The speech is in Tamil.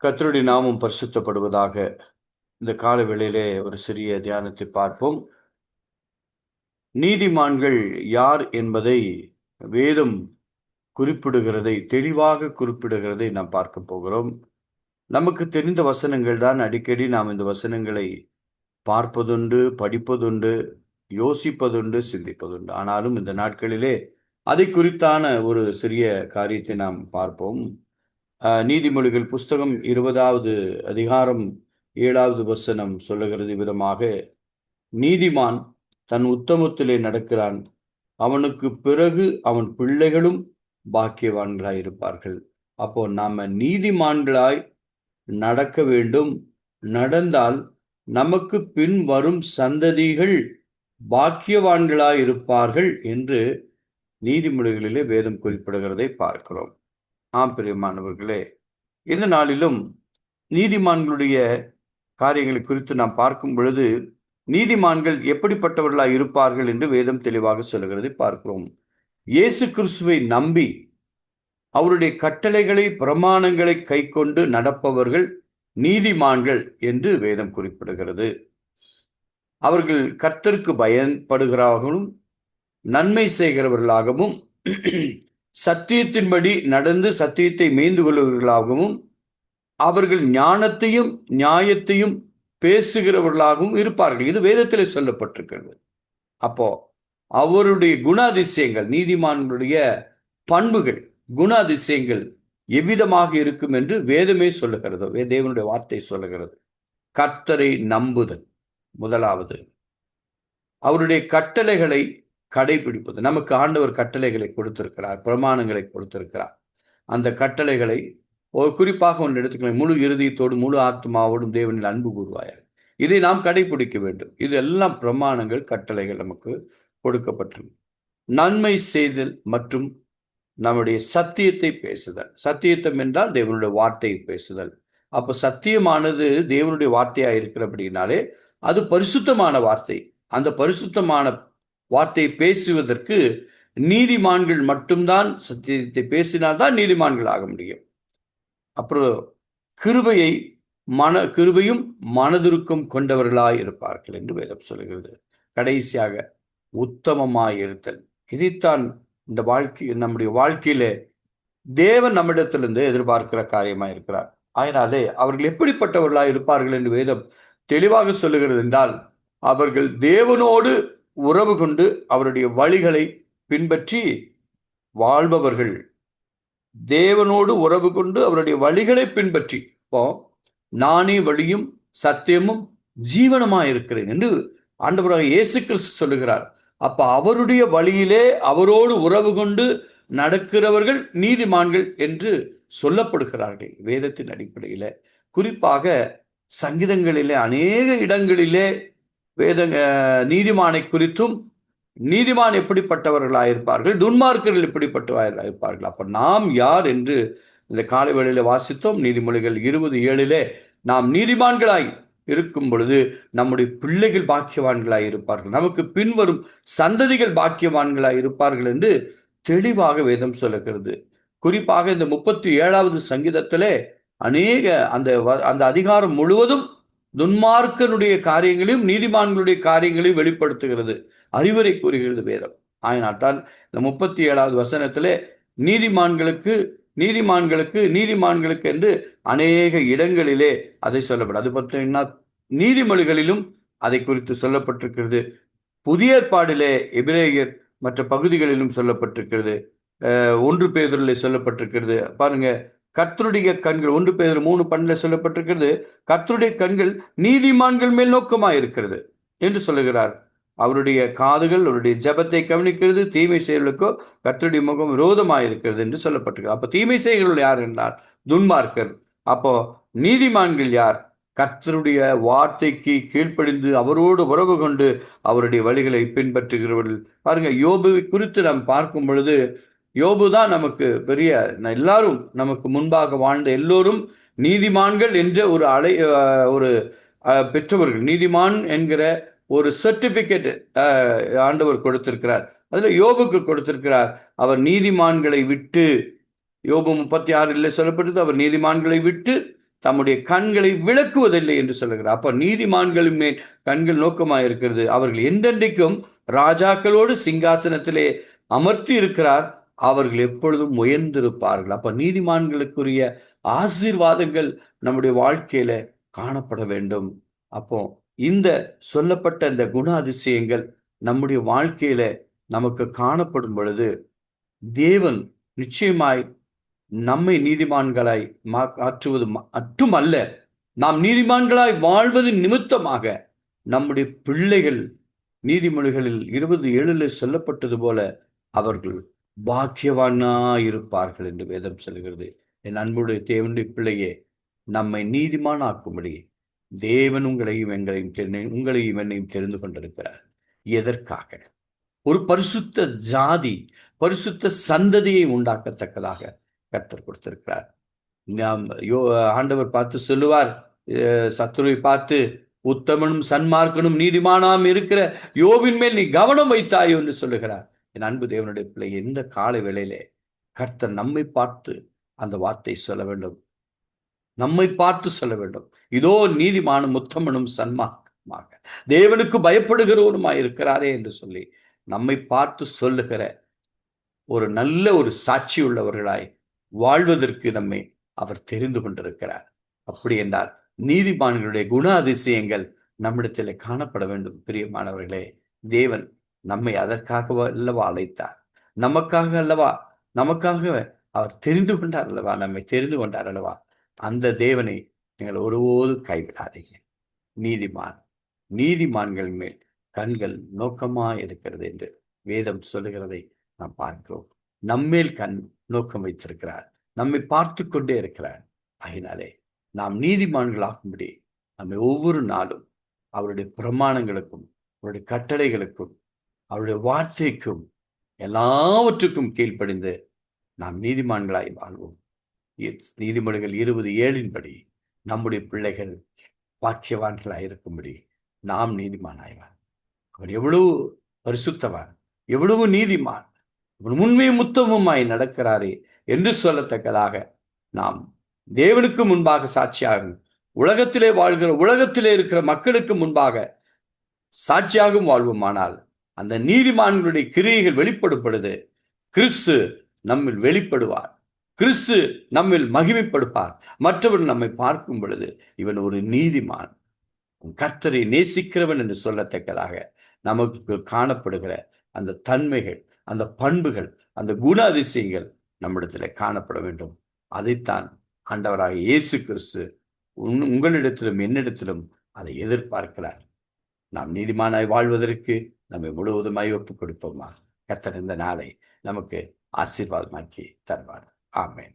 கர்த்தருடைய நாமம் பரிசுத்தப்படுவதாக. இந்த கால வேளையிலே ஒரு சிறிய தியானத்தை பார்ப்போம். நீதிமான்கள் யார் என்பதை வேதம் குறிப்பிடுகிறதை தெளிவாக குறிப்பிடுகிறதை நாம் பார்க்க போகிறோம். நமக்கு தெரிந்த வசனங்கள் தான். அடிக்கடி நாம் இந்த வசனங்களை பார்ப்பதுண்டு, படிப்பதுண்டு, யோசிப்பதுண்டு, சிந்திப்பதுண்டு. ஆனாலும் இந்த நாட்களிலே அதை குறித்தான ஒரு சிறிய காரியத்தை நாம் பார்ப்போம். நீதிமொழிகள் புஸ்தகம் 20வது அதிகாரம் 7வது வசனம் சொல்லுகிறது விதமாக, நீதிமான் தன் உத்தமத்திலே நடக்கிறான், அவனுக்கு பிறகு அவன் பிள்ளைகளும் பாக்கியவான்களாய் இருப்பார்கள். அப்போ நாம நீதிமான்களாய் நடக்க வேண்டும். நடந்தால் நமக்கு பின் வரும் சந்ததிகள் பாக்கியவான்களாய் இருப்பார்கள் என்று நீதிமொழிகளிலே வேதம் குறிப்பிடுகிறதை பார்க்கிறோம். ஆம் பிரியமானவர்களே, இந்த நாளிலும் நீதிமான்களுடைய காரியங்களை குறித்து நாம் பார்க்கும் பொழுது, நீதிமான்கள் எப்படிப்பட்டவர்களாய் இருப்பார்கள் என்று வேதம் தெளிவாக சொல்லுகிறதை பார்க்கிறோம். இயேசு கிறிஸ்துவை நம்பி அவருடைய கட்டளைகளை, பிரமாணங்களை கைக்கொண்டு நடப்பவர்கள் நீதிமான்கள் என்று வேதம் குறிப்பிடுகிறது. அவர்கள் கர்த்தருக்கு பயன்படுகிறவர்களும் நன்மை செய்கிறவர்களாகவும் சத்தியத்தின்படி நடந்து சத்தியத்தை மேய்ந்து கொள்வர்களாகவும் அவர்கள் ஞானத்தையும் நியாயத்தையும் பேசுகிறவர்களாகவும் இருப்பார்கள். இது வேதத்திலே சொல்லப்பட்டிருக்கிறது. அப்போ அவருடைய குணாதிசயங்கள், நீதிமான்களுடைய பண்புகள், குணாதிசயங்கள் எவ்விதமாக இருக்கும் என்று வேதமே சொல்லுகிறது. தேவனுடைய வார்த்தை சொல்லுகிறது. கர்த்தரை நம்புதல் முதலாவது, அவருடைய கட்டளைகளை கடைபிடிப்பது. நமக்கு ஆண்டவர் கட்டளைகளை கொடுத்திருக்கிறார், பிரமாணங்களை கொடுத்திருக்கிறார். அந்த கட்டளைகளை குறிப்பாக ஒன்று எடுத்துக்கலாம். முழு இறுதியத்தோடு முழு ஆத்மாவோடும் தேவனில் அன்பு கூறுவாயார். இதை நாம் கடைபிடிக்க வேண்டும். இது எல்லாம் பிரமாணங்கள், கட்டளைகள் நமக்கு கொடுக்கப்பட்டிருக்கு. நன்மை செய்தல் மற்றும் நம்முடைய சத்தியத்தை பேசுதல். சத்தியத்தம் என்றால் தேவனுடைய வார்த்தையை பேசுதல். அப்போ சத்தியமானது தேவனுடைய வார்த்தையாக இருக்கிறபடினாலே அது பரிசுத்தமான வார்த்தை. அந்த பரிசுத்தமான வார்த்தையை பேசுவதற்கு நீதிமான்கள் மட்டும்தான் சத்தியத்தை பேசினால்தான் நீதிமான்கள் ஆக முடியும். அப்புறம் கிருபையும் மனதுருக்கம் கொண்டவர்களாய் இருப்பார்கள் என்று வேதம் சொல்கிறது. கடைசியாக உத்தமமாய் இருத்தல். இதைத்தான் இந்த நம்முடைய வாழ்க்கையிலே தேவன் நம்மிடத்திலிருந்து எதிர்பார்க்கிற காரியமாய் இருக்கிறார். அதனாலே அவர்கள் எப்படிப்பட்டவர்களாய் இருப்பார்கள் என்று வேதம் தெளிவாக சொல்லுகிறது என்றால், அவர்கள் தேவனோடு உறவு கொண்டு அவருடைய வழிகளை பின்பற்றி வாழ்பவர்கள். தேவனோடு உறவு கொண்டு அவருடைய வழிகளை பின்பற்றி, இப்போ நானே வழியும் சத்தியமும் ஜீவனமாய் இருக்கிறேன் என்று ஆண்டவராக இயேசு கிறிஸ்து சொல்லுகிறார். அப்ப அவருடைய வழியிலே அவரோடு உறவு கொண்டு நடக்கிறவர்கள் நீதிமான்கள் என்று சொல்லப்படுகிறார்கள் வேதத்தின் அடிப்படையில. குறிப்பாக சங்கீதங்களிலே அநேக இடங்களிலே நீதிமானை குறித்தும், நீதிமான் எப்படிப்பட்டவர்களாயிருப்பார்கள், துன்மார்க்கர்கள் எப்படிப்பட்டவர்களாயிருப்பார்கள். அப்ப நாம் யார் என்று இந்த காலை வேளையில வாசித்தோம். நீதிமொழிகள் 20:7 நாம் நீதிமான்களாய் இருக்கும் பொழுது நம்முடைய பிள்ளைகள் பாக்கியவான்களாய் இருப்பார்கள், நமக்கு பின்வரும் சந்ததிகள் பாக்கியவான்களாய் இருப்பார்கள் என்று தெளிவாக வேதம் சொல்லுகிறது. குறிப்பாக இந்த 37வது சங்கீதத்திலே அநேக அந்த அதிகாரம் முழுவதும் துன்மார்க்கனுடைய காரியங்களையும் நீதிமான்களுடைய காரியங்களையும் வெளிப்படுத்துகிறது, அறிவுரை கூறுகிறது வேதம். ஆயினால்தான் இந்த 37வது வசனத்திலே நீதிமான்களுக்கு என்று அநேக இடங்களிலே அதை சொல்லப்படும். அது பார்த்தீங்கன்னா நீதிமொழிகளிலும் அதை குறித்து சொல்லப்பட்டிருக்கிறது. புதிய ஏற்பாடிலே எபிரேயர் மற்ற பகுதிகளிலும் சொல்லப்பட்டிருக்கிறது. 1 பேதுருவிலே சொல்லப்பட்டிருக்கிறது. பாருங்க, கர்த்தருடைய கண்கள் 1 பேதுரு 3:12 சொல்லப்பட்டிருக்கிறது. கர்த்தருடைய கண்கள் நீதிமான்கள் மேல் நோக்கமாக இருக்கிறது என்று சொல்லுகிறார். அவருடைய காதுகள் அவருடைய ஜெபத்தை கவனிக்கிறது, தீமை செயல்களுக்கோ கர்த்தருடைய முகம் விரோதமாக இருக்கிறது என்று சொல்லப்பட்டிருக்கு. அப்போ தீமை செய்கிறவர்கள் யார் என்றால் துன்மார்க்கர். அப்போ நீதிமான்கள் யார்? கர்த்தருடைய வார்த்தைக்கு கீழ்ப்படிந்து அவரோடு உறவு கொண்டு அவருடைய வழிகளை பின்பற்றுகிறவர்கள். பாருங்க, யோபுவை குறித்து நாம் பார்க்கும் பொழுது, யோபு தான் நமக்கு பெரிய, எல்லாரும் நமக்கு முன்பாக வாழ்ந்த எல்லோரும் நீதிமான்கள் என்ற ஒரு பெற்றவர்கள். நீதிமான் என்கிற ஒரு சர்டிபிகேட் ஆண்டவர் கொடுத்திருக்கிறார். அதுல யோபுக்கு கொடுத்திருக்கிறார். அவர் நீதிமான்களை விட்டு, யோபு 36 சொல்லப்பட்டது, அவர் நீதிமான்களை விட்டு தம்முடைய கண்களை விளக்குவதில்லை என்று சொல்லுகிறார். அப்ப நீதிமான்களின் மேல் கண்கள் நோக்கமாக இருக்கிறது. அவர்கள் என்றென்றைக்கும் ராஜாக்களோடு சிங்காசனத்திலே அமர்த்தி இருக்கிறார். அவர்கள் எப்பொழுதும் உயர்ந்திருப்பார்கள். அப்ப நீதிமான்களுக்குரிய ஆசீர்வாதங்கள் நம்முடைய வாழ்க்கையில காணப்பட வேண்டும். அப்போ இந்த சொல்லப்பட்ட இந்த குண அதிசயங்கள் நம்முடைய வாழ்க்கையில நமக்கு காணப்படும் பொழுது தேவன் நிச்சயமாய் நம்மை நீதிமான்களாய் மாற்றுவது மட்டுமல்ல, நாம் நீதிமான்களாய் வாழ்வதன் நிமித்தமாக நம்முடைய பிள்ளைகள் நீதிமொழிகளில் 27 சொல்லப்பட்டது போல அவர்கள் பாக்கியவானாயிருப்பார்கள் என்று வேதம் சொல்கிறது. என் அன்புடைய தேவனுடைய பிள்ளையே, நம்மை நீதிமானாக்கும்படி தேவன் உங்களையும் என்னையும் தெரிந்து கொண்டிருக்கிறார். எதற்காக? ஒரு பரிசுத்த ஜாதி, பரிசுத்த சந்ததியை உண்டாக்கத்தக்கதாக கர்த்தர் கொடுத்திருக்கிறார். நாம் ஆண்டவர் பார்த்து சொல்லுவார், சத்துருவை பார்த்து, உத்தமனும் சன்மார்க்கனும் நீதிமானாம் இருக்கிற யோபின் மேல் நீ கவனம் வைத்தாயோ என்று சொல்லுகிறார். என் அன்பு தேவனுடைய பிள்ளை, எந்த கால வேளையிலே கர்த்தர் நம்மை பார்த்து அந்த வார்த்தை சொல்ல வேண்டும், நம்மை பார்த்து சொல்ல வேண்டும். இதோ நீதிமானும் உத்தமனும் சன்மார்க்கமாக தேவனுக்கு பயப்படுகிறவனுமாய் இருக்கிறாரே என்று சொல்லி நம்மை பார்த்து சொல்லுகிற ஒரு நல்ல ஒரு சாட்சி உள்ளவர்களாய் வாழ்வதற்கு நம்மை அவர் தெரிந்து கொண்டிருக்கிறார். அப்படி என்றால் நீதிமான்களுடைய குண அதிசயங்கள் நம்மிடத்தில் காணப்பட வேண்டும். பிரியமானவர்களே, தேவன் நம்மை அதற்காக அல்லவா அழைத்தார், நமக்காக அவர் தெரிந்து கொண்டார் அல்லவா, நம்மை தெரிந்து கொண்டார் அல்லவா. அந்த தேவனை நீங்கள் ஒருபோதும் கைவிடாதீங்க. நீதிமான்கள் மேல் கண்கள் நோக்கமா இருக்கிறது என்று வேதம் சொல்லுகிறதை நாம் பார்க்கிறோம். நம்மேல் கண் நோக்கம் வைத்திருக்கிறார், நம்மை பார்த்து கொண்டே இருக்கிறார். ஆகினாலே நாம் நீதிமான்களாகும்படி நம்மை ஒவ்வொரு நாளும் அவருடைய பிரமாணங்களுக்கும் அவருடைய கட்டளைகளுக்கும் அவருடைய வார்த்தைக்கும் எல்லாவற்றுக்கும் கீழ்ப்படிந்து நாம் நீதிமான்களாய் வாழ்வோம். நீதிமொழிகள் 27 நம்முடைய பிள்ளைகள் பாக்கியவான்களாய் இருக்கும்படி நாம் நீதிமானாய்வான். அவர் எவ்வளவு பரிசுத்தவான், எவ்வளவு நீதிமான், உண்மையும் முத்தமுமாய் நடக்கிறாரே என்று சொல்லத்தக்கதாக நாம் தேவனுக்கு முன்பாக சாட்சியாகும், உலகத்திலே இருக்கிற மக்களுக்கு முன்பாக சாட்சியாகவும் வாழ்வோமானால் அந்த நீதிமான்களுடைய கிரியைகள் வெளிப்படுவது, கிறிஸ்து நம்மில் வெளிப்படுவார், கிறிஸ்து நம்மில் மகிமைப்படுவார். மற்றவர்கள் நம்மை பார்க்கும் பொழுது இவன் ஒரு நீதிமான், கர்த்தரை நேசிக்கிறவன் என்று சொல்லத்தக்கதாக நமக்கு காணப்படுகிற அந்த தன்மைகள், அந்த பண்புகள், அந்த குண அதிசயங்கள் நம்மிடத்தில் காணப்பட வேண்டும். அதைத்தான் ஆண்டவராக இயேசு கிறிஸ்து உங்களிடத்திலும் என்னிடத்திலும் அதை எதிர்பார்க்கிறார். நாம் நீதிமானாய் வாழ்வதற்கு நம்மை முழுவதுமாய் ஒப்புக் கொடுப்போமா? கர்த்தர் இந்த நாளை நமக்கு ஆசீர்வாதமாக்கி தருவார். ஆமென்.